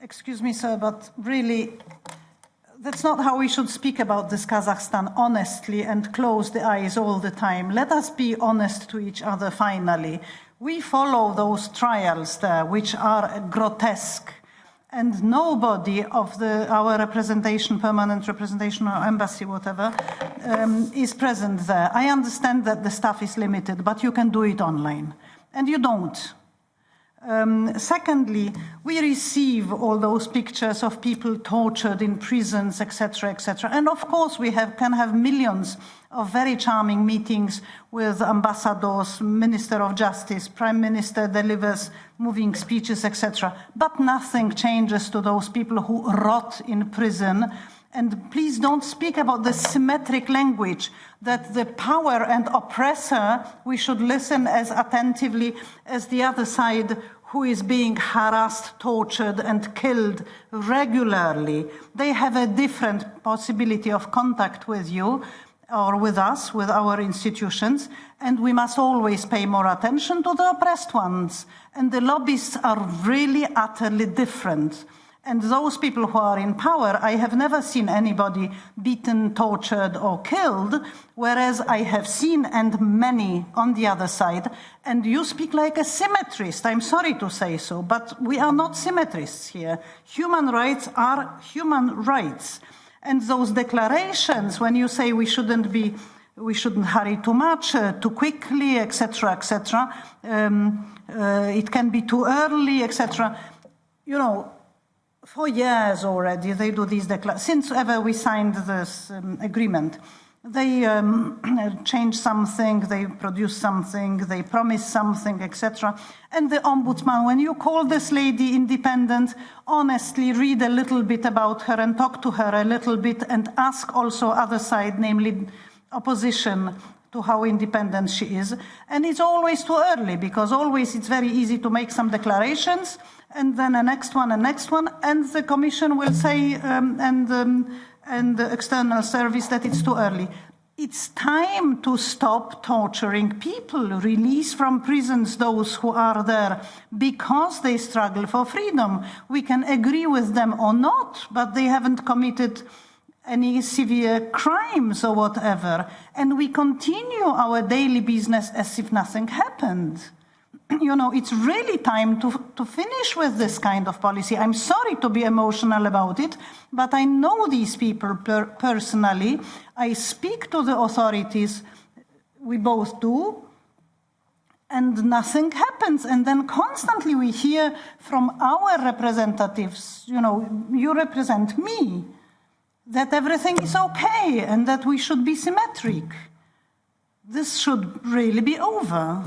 Excuse me, sir, but really, that's not how we should speak about this Kazakhstan, honestly, and close the eyes all the time. Let us be honest to each other finally. We follow those trials there, which are grotesque, and nobody of our representation, permanent representation or embassy, whatever, is present there. I understand that the staff is limited, but you can do it online, and you don't. Secondly, we receive all those pictures of people tortured in prisons, etc., etc. And of course, we can have millions of very charming meetings with ambassadors, Minister of Justice, Prime Minister delivers moving speeches, etc. But nothing changes to those people who rot in prison. And please don't speak about the symmetric language, that the power and oppressor, we should listen as attentively as the other side who is being harassed, tortured, and killed regularly. They have a different possibility of contact with you or with us, with our institutions, and we must always pay more attention to the oppressed ones. And the lobbyists are really utterly different. And those people who are in power, I have never seen anybody beaten, tortured, or killed, whereas I have seen, and many on the other side, and you speak like a symmetrist. I'm sorry to say so, but we are not symmetrists here. Human rights are human rights. And those declarations, when you say we shouldn't hurry too much, too quickly, etc., etc., it can be too early, etc., you know, for years already, they do these declarations. Since ever we signed this agreement, they change something, they produce something, they promise something, etc. And the ombudsman, when you call this lady independent, honestly read a little bit about her and talk to her a little bit and ask also other side, namely opposition, to how independent she is. And it's always too early, because always it's very easy to make some declarations and then a next one, and the Commission will say, and the External Service, that it's too early. It's time to stop torturing people, release from prisons those who are there because they struggle for freedom. We can agree with them or not, but they haven't committed any severe crimes or whatever. And we continue our daily business as if nothing happened. You know, it's really time to finish with this kind of policy. I'm sorry to be emotional about it, but I know these people personally. I speak to the authorities, we both do, and nothing happens. And then constantly we hear from our representatives, you know, you represent me, that everything is okay and that we should be symmetric. This should really be over.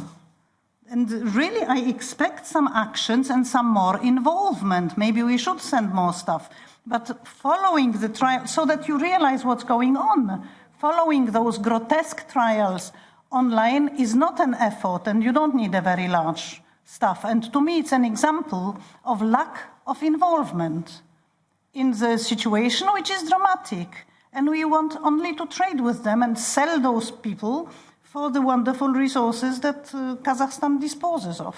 And really, I expect some actions and some more involvement. Maybe we should send more stuff. But following the trial, so that you realize what's going on, following those grotesque trials online is not an effort, and you don't need a very large staff. And to me, it's an example of lack of involvement in the situation, which is dramatic. And we want only to trade with them and sell those people for the wonderful resources that Kazakhstan disposes of.